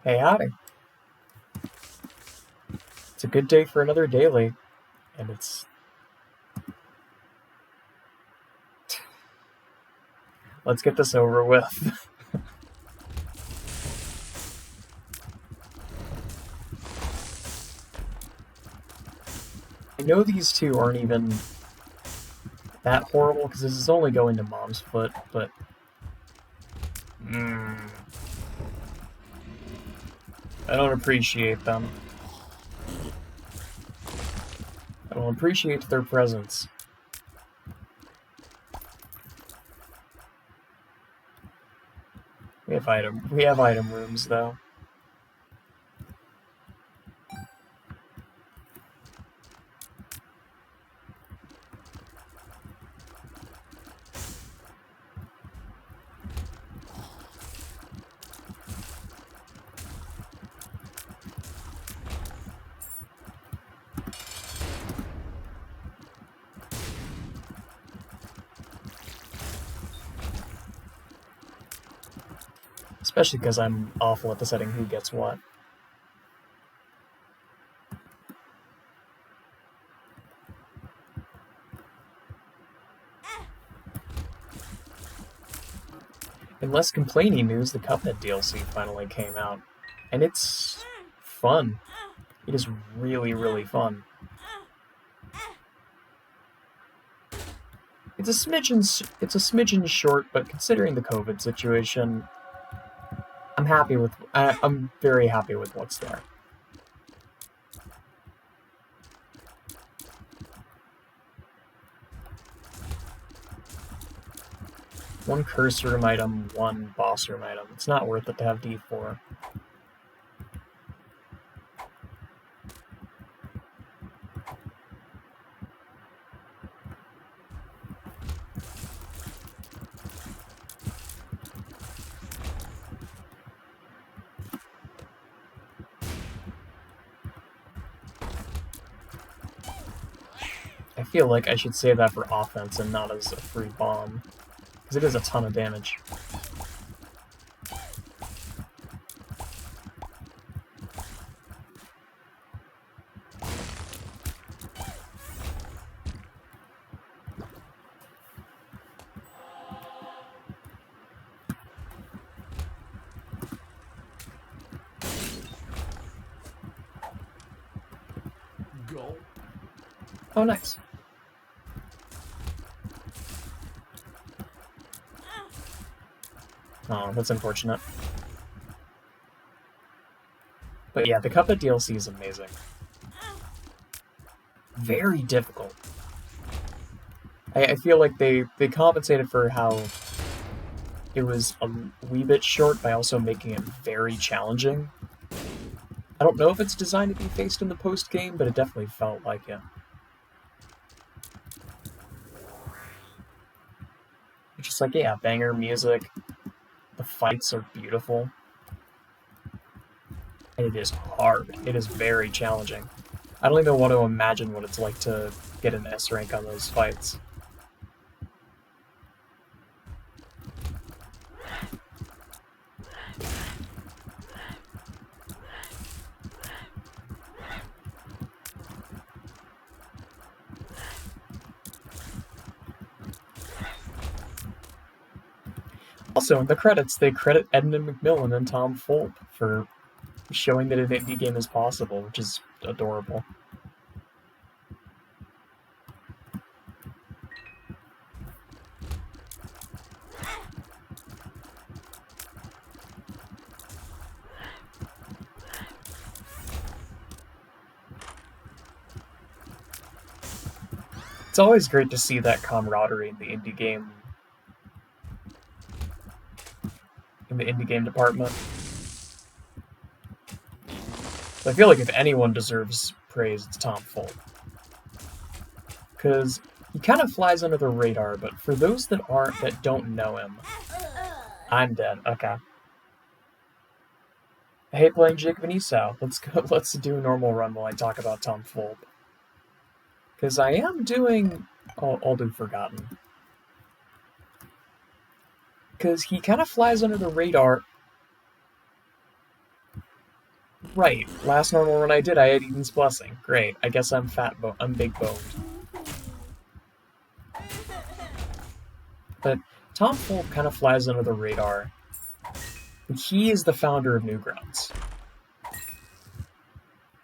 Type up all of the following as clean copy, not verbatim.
Hey, howdy. It's a good day for another daily, and it's... Let's get this over with. I know these two aren't even that horrible, because this is only going to Mom's Foot, but... I don't appreciate them. I don't appreciate their presence. We have item rooms, though. Especially because I'm awful at deciding who gets what. In less complaining news, the Cuphead DLC finally came out, and it's fun. It is really, really fun. It's a smidgen short, but considering the COVID situation, I'm very happy with what's there. One curse room item, one boss room item. It's not worth it to have D4. I feel like I should save that for offense and not as a free bomb, because it is a ton of damage. Go. Oh, nice. Oh, that's unfortunate. But yeah, the Cuphead DLC is amazing. Very difficult. I feel like they compensated for how it was a wee bit short by also making it very challenging. I don't know if it's designed to be faced in the post-game, but it definitely felt like it. It's just like, yeah, banger music. The fights are beautiful. And it is hard. It is very challenging. I don't even want to imagine what it's like to get an S rank on those fights. Also, in the credits, they credit Edmund McMillen and Tom Fulp for showing that an indie game is possible, which is adorable. It's always great to see that camaraderie in the indie game department. I feel like if anyone deserves praise, it's Tom Fulp. Because he kind of flies under the radar, but for those that don't know him, I'm dead. Okay. I hate playing Jacob and Esau. Let's do a normal run while I talk about Tom Fulp. Because I am doing All Do Forgotten. Because he kind of flies under the radar. Right, last normal run I did, I had Eden's Blessing. Great, I guess I'm I'm big boned. But Tom Fulp kind of flies under the radar. He is the founder of Newgrounds.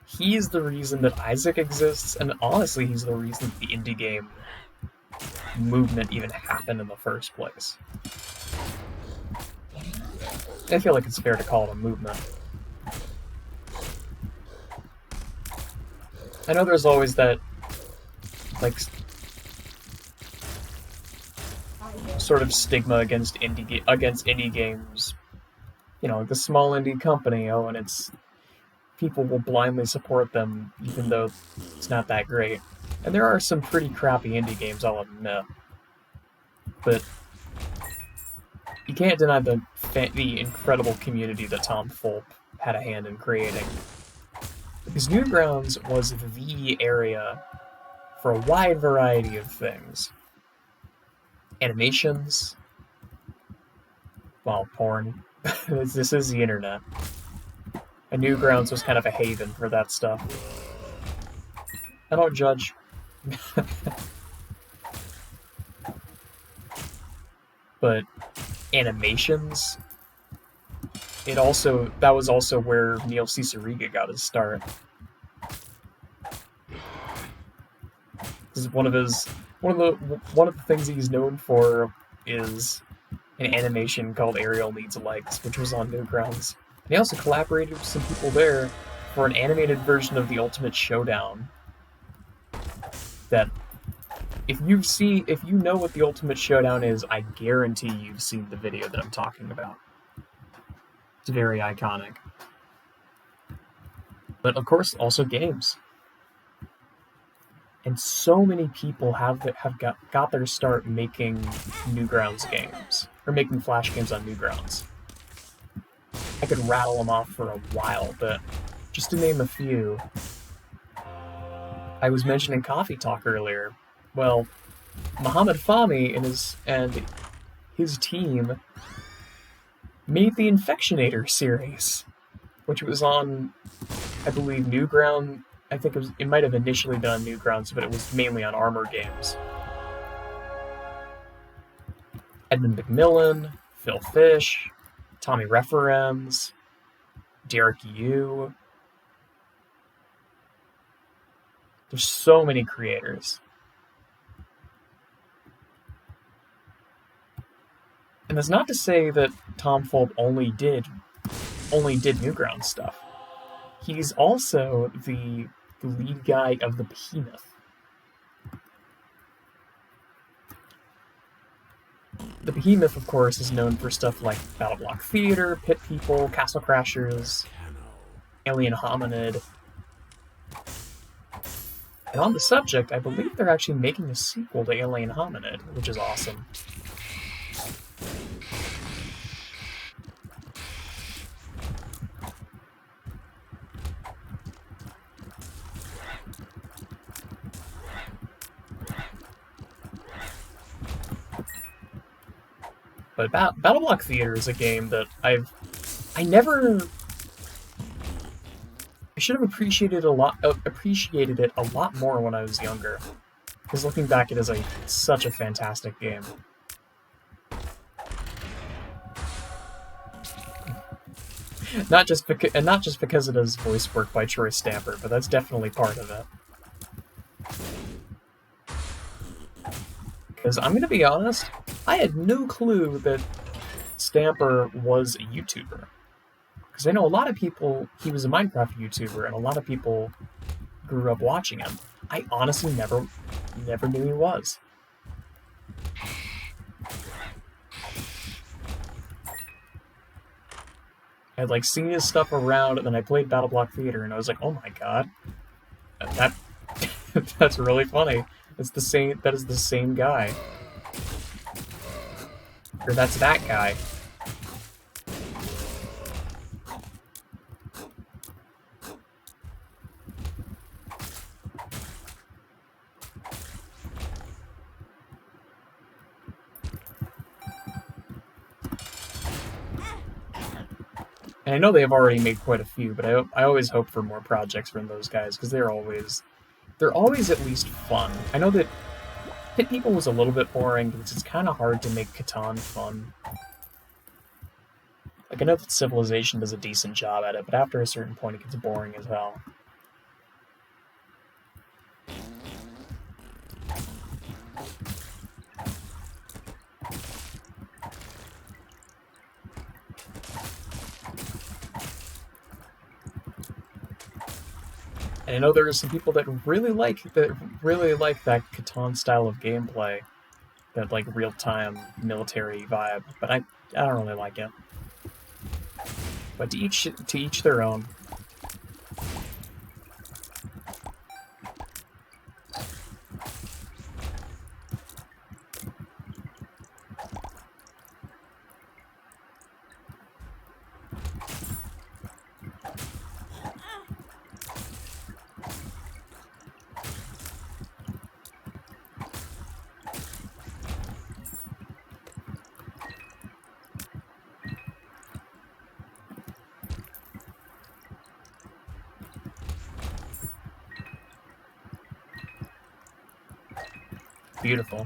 He's the reason that Isaac exists, and honestly, he's the reason the indie game movement even happened in the first place. I feel like it's fair to call it a movement. I know there's always that, like, sort of stigma against indie games. You know, like the small indie company, oh, and it's people will blindly support them even though it's not that great. And there are some pretty crappy indie games, I'll admit. But you can't deny the incredible community that Tom Fulp had a hand in creating. Because Newgrounds was the area for a wide variety of things. Animations, well, porn. This is the internet. And Newgrounds was kind of a haven for that stuff. I don't judge. But animations, that was also where Neil Cicierega got his start. This is one of the things he's known for is an animation called Ariel Needs Legs, which was on Newgrounds. And he also collaborated with some people there for an animated version of the Ultimate Showdown. That if you know what the Ultimate Showdown is, I guarantee you've seen the video that I'm talking about. It's very iconic. But of course, also games. And so many people have got their start making Newgrounds games, or making Flash games on Newgrounds. I could rattle them off for a while, but just to name a few, I was mentioning Coffee Talk earlier. Well, Mohamed Fahmy and his team made the Infectionator series, which was on, I believe, Newgrounds. I think it might have initially been on Newgrounds, but it was mainly on Armor Games. Edmund McMillan, Phil Fish, Tommy Referens, Derek Yu. There's so many creators. And that's not to say that Tom Fulp only did Newgrounds stuff. He's also the lead guy of the Behemoth. The Behemoth, of course, is known for stuff like BattleBlock Theater, Pit People, Castle Crashers, Alien Hominid. And on the subject, I believe they're actually making a sequel to Alien Hominid, which is awesome. But BattleBlock Theater is a game that I should have appreciated it a lot more when I was younger. Because looking back, it is such a fantastic game. Not just because it is voice work by Troy Stamper, but that's definitely part of it. Because I'm gonna be honest, I had no clue that Stamper was a YouTuber. Because I know a lot of people, he was a Minecraft YouTuber, and a lot of people grew up watching him. I honestly never knew he was. I'd seen his stuff around, and then I played BattleBlock Theater, and I was like, oh my god, that's really funny. That is the same guy. Or that's that guy. And I know they have already made quite a few, but I always hope for more projects from those guys, because they're always at least fun. I know that Pit People was a little bit boring, because it's kind of hard to make Catan fun. Like, I know that Civilization does a decent job at it, but after a certain point it gets boring as hell. And I know there are some people that really like that Catan style of gameplay, that like real-time military vibe, but I don't really like it. But to each their own. Beautiful.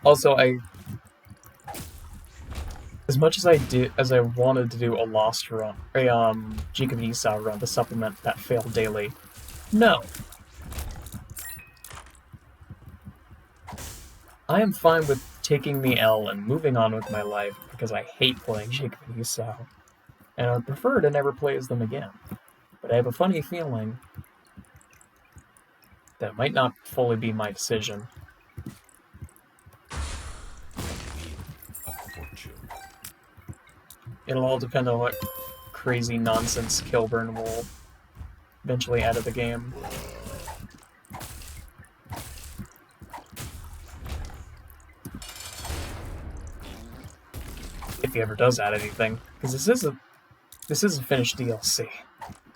Also, as much as I wanted to do a Lost run, Jake of Esau run to supplement that failed daily, no. I am fine with taking the L and moving on with my life, because I hate playing Jake of Esau, and I would prefer to never play as them again. But I have a funny feeling that it might not fully be my decision. It'll all depend on what crazy nonsense Kilburn will eventually add to the game. If he ever does add anything, because this is a finished DLC.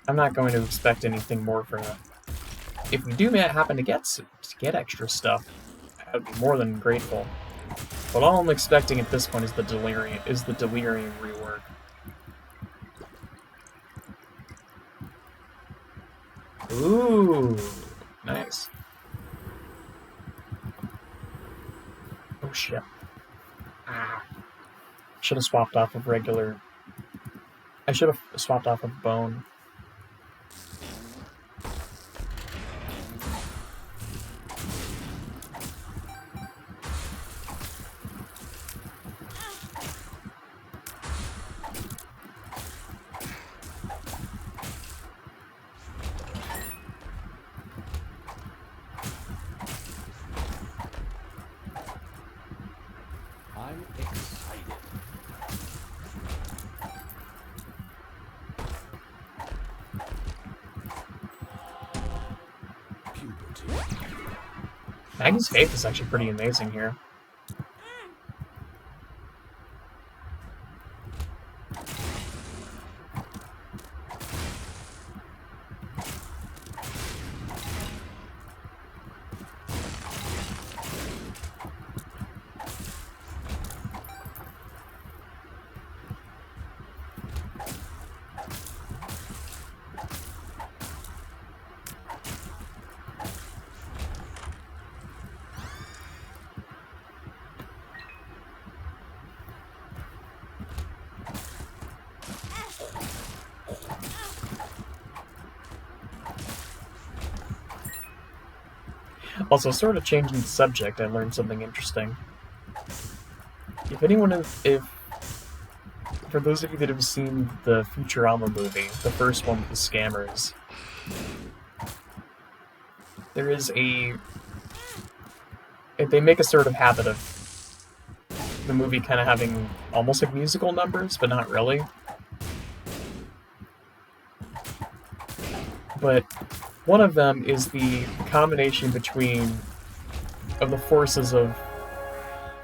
I'm not going to expect anything more from it. If we do happen to get extra stuff, I would be more than grateful. But all I'm expecting at this point is the Delirium rework. Ooh, nice. Oh shit. Ah. Should have swapped off of regular. I should have swapped off of Bone. I'm excited. Maggie's Faith is actually pretty amazing here. Also, sort of changing the subject, I learned something interesting. For those of you that have seen the Futurama movie, the first one with the scammers, there is they make a sort of habit of the movie kind of having almost like musical numbers, but not really. But one of them is the combination of the forces of,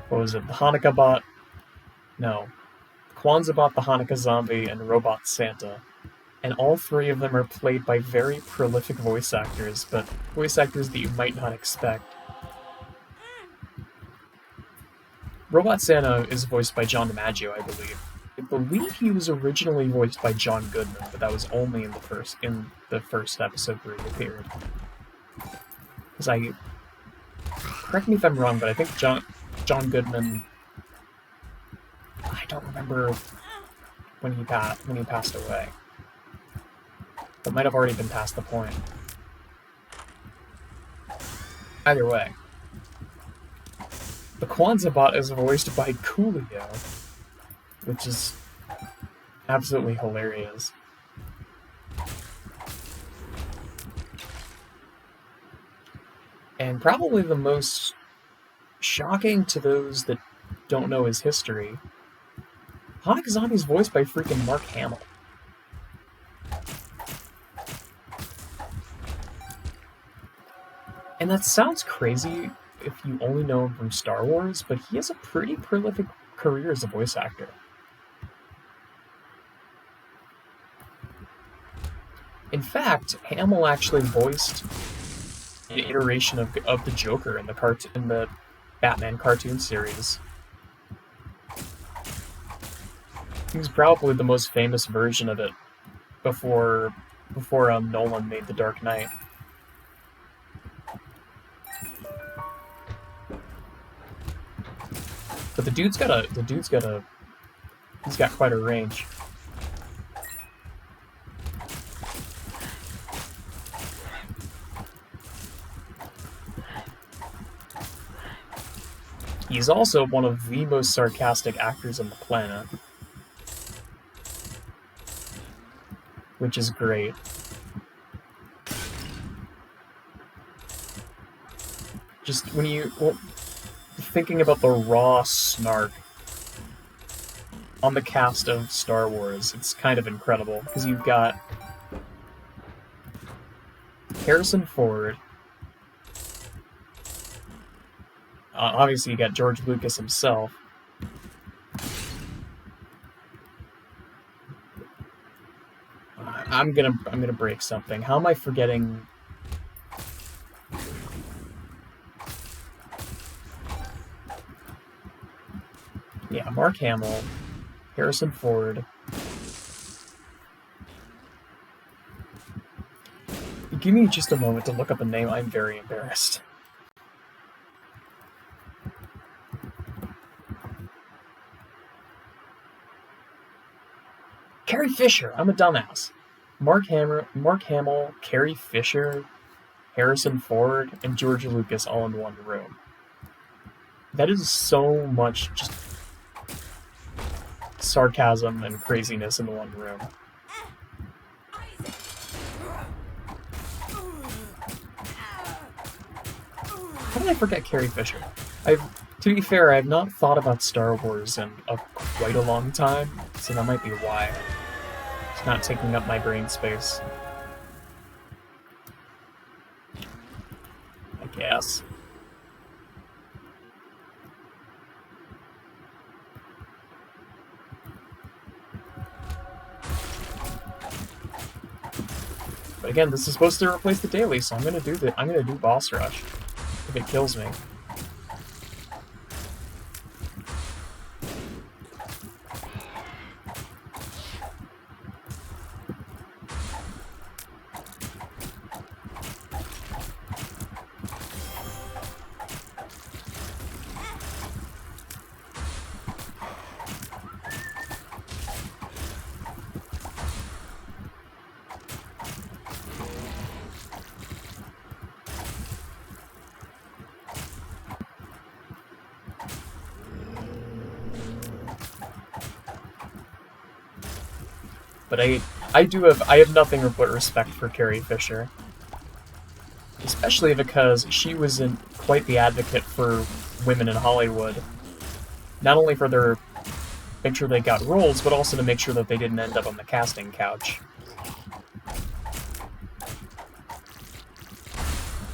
what was it, the Hanukkah bot? No. Quanzabot the Hanukkah Zombie, and Robot Santa. And all three of them are played by very prolific voice actors, but voice actors that you might not expect. Robot Santa is voiced by John DiMaggio, I believe. I believe he was originally voiced by John Goodman, but that was only in the first episode where he appeared. Because correct me if I'm wrong, but I think John Goodman, I don't remember when he passed away. That might have already been past the point. Either way. The Quanzabot is voiced by Coolio, which is absolutely hilarious. And probably the most shocking to those that don't know his history, Hanukkah Zombie is voiced by freaking Mark Hamill. And that sounds crazy if you only know him from Star Wars, but he has a pretty prolific career as a voice actor. In fact, Hamill actually voiced an iteration of the Joker in the Batman cartoon series. He was probably the most famous version of it before Nolan made The Dark Knight. But he's got quite a range. He's also one of the most sarcastic actors on the planet, which is great. Just thinking about the raw snark on the cast of Star Wars, it's kind of incredible, because you've got Harrison Ford, obviously you got George Lucas himself, I'm gonna break something. How am I forgetting? Yeah, Mark Hamill, Harrison Ford. Give me just a moment to look up a name. I'm very embarrassed. Carrie Fisher. I'm a dumbass. Mark Hamill, Carrie Fisher, Harrison Ford, and George Lucas all in one room. That is so much just sarcasm and craziness in one room. How did I forget Carrie Fisher? To be fair, I have not thought about Star Wars in quite a long time, so that might be why. It's not taking up my brain space. I guess. But again, this is supposed to replace the daily, so I'm gonna do boss rush if it kills me. But I have nothing but respect for Carrie Fisher. Especially because she was quite the advocate for women in Hollywood. Not only for their make sure they got roles, but also to make sure that they didn't end up on the casting couch.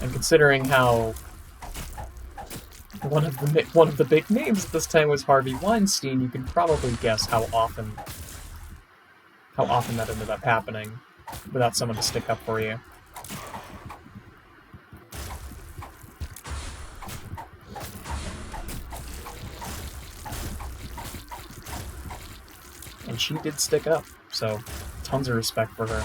And considering how one of the big names at this time was Harvey Weinstein. You can probably guess how often that ended up happening without someone to stick up for you. And she did stick up, so tons of respect for her.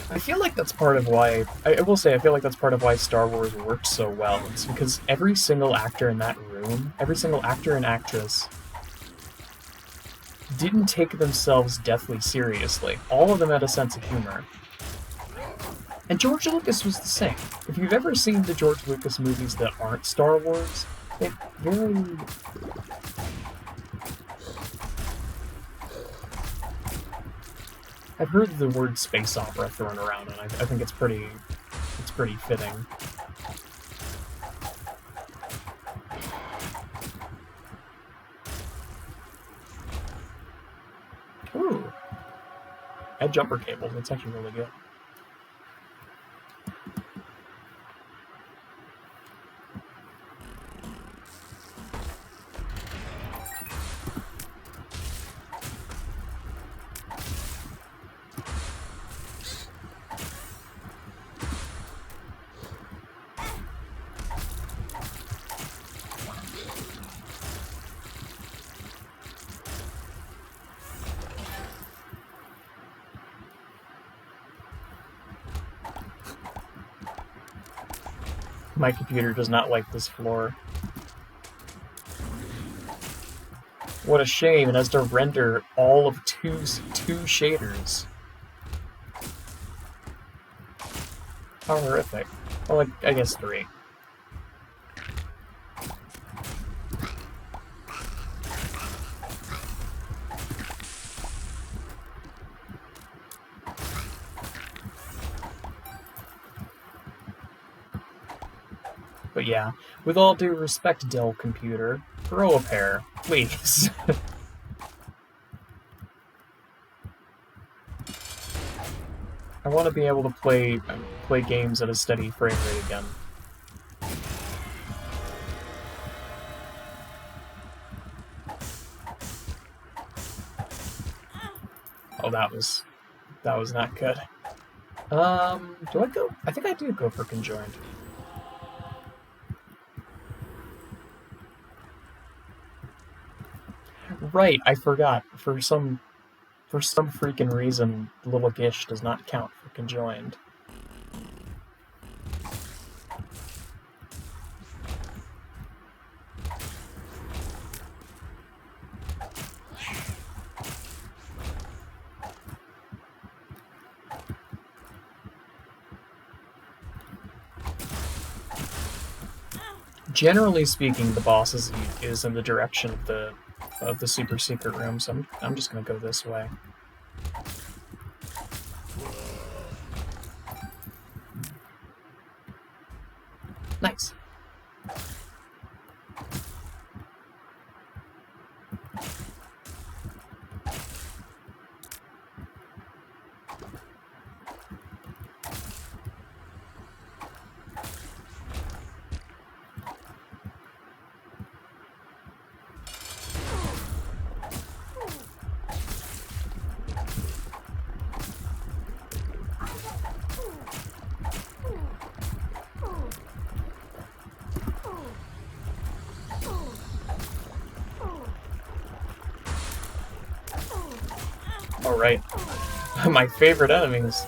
I feel like that's part of why, I will say, I feel like that's part of why Star Wars works so well. It's because every single actor in that room, every single actor and actress, didn't take themselves deathly seriously. All of them had a sense of humor. And George Lucas was the same. If you've ever seen the George Lucas movies that aren't Star Wars, they're very... I've heard the word space opera thrown around, and I think it's pretty fitting. Ooh. Add jumper cables, that's actually really good. My computer does not like this floor. What a shame, it has to render all of two shaders. How horrific. Well, I guess 3. But yeah, with all due respect, Dell Computer, grow a pair, please. I want to be able to play games at a steady frame rate again. Oh, that was not good. Do I go? I think I do go for conjoined. Right, I forgot. For some freaking reason, Little Gish does not count for conjoined. Generally speaking, the boss is in the direction of the super secret room, so I'm just gonna go this way. Nice. Alright. My favorite enemies.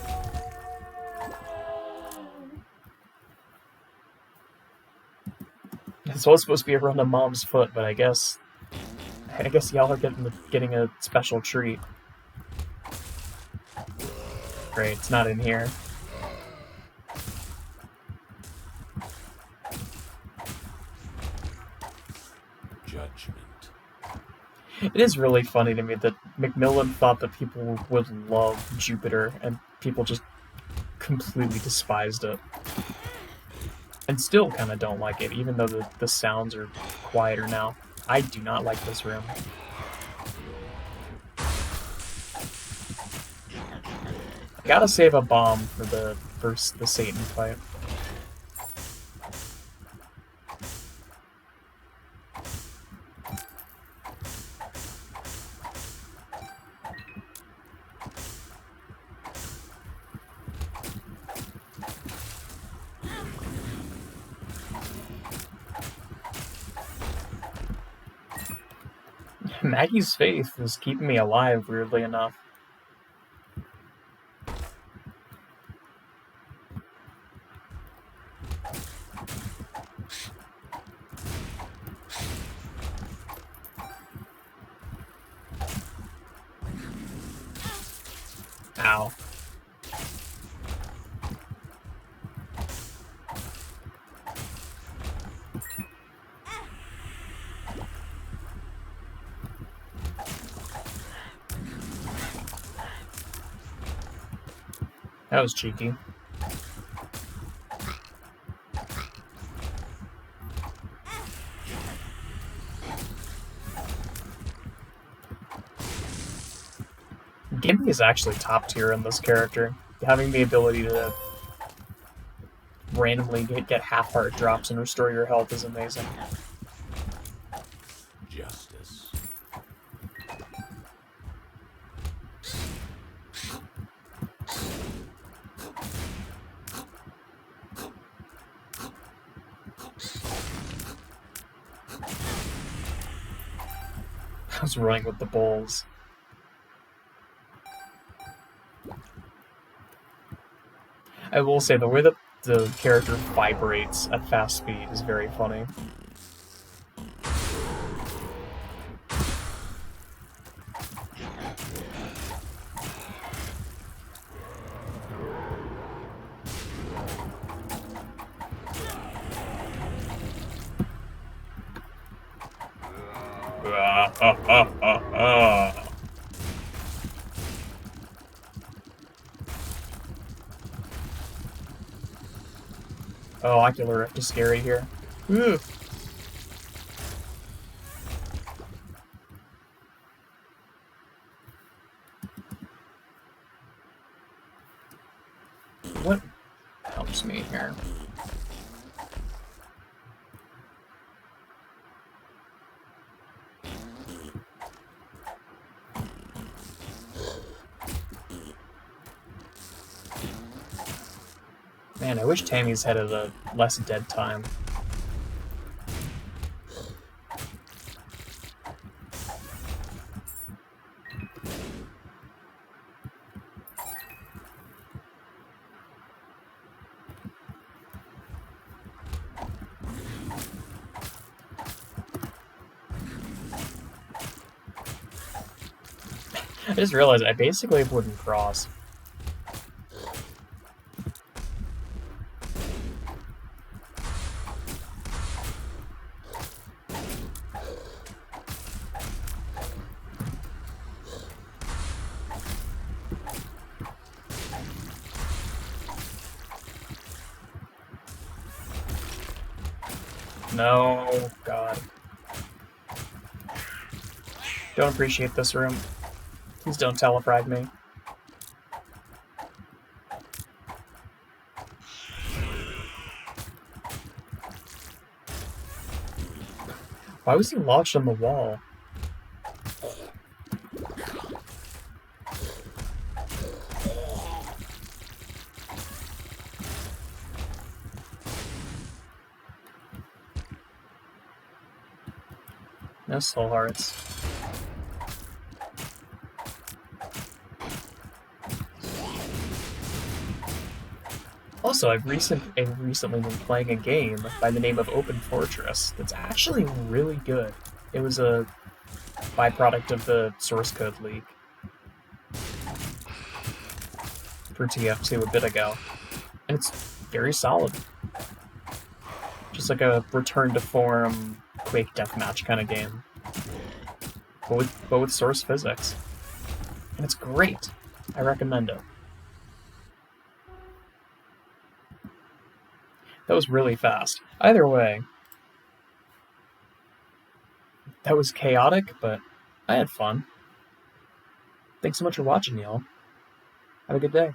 It's all supposed to be a run to Mom's foot, but I guess y'all are getting a special treat. Great, it's not in here. Judgment. It is really funny to me that Macmillan thought that people would love Jupiter, and people just completely despised it. And still kind of don't like it, even though the sounds are quieter now. I do not like this room. I gotta save a bomb for the Satan fight. Maggie's faith is keeping me alive, weirdly enough. Ow. That was cheeky. Gimby is actually top tier in this character. Having the ability to randomly get half-heart drops and restore your health is amazing. Justice. I was running with the bulls. I will say, the way that the character vibrates at fast speed is very funny. Oh, Ocular Rift is scary here. Ugh. What helps me here? Man, I wish Tammy's had a less dead time. I just realized I basically wouldn't cross. No, God. Don't appreciate this room. Please don't telefrag me. Why was he lodged on the wall? No soul hearts. Also, I've recently been playing a game by the name of Open Fortress that's actually really good. It was a byproduct of the source code leak for TF2 a bit ago, and it's very solid. Just like a return to form Quake deathmatch kind of game, but with source physics, and it's great. I recommend it. That was really fast. Either way, That was chaotic, but I had fun. Thanks so much for watching, y'all. Have a good day.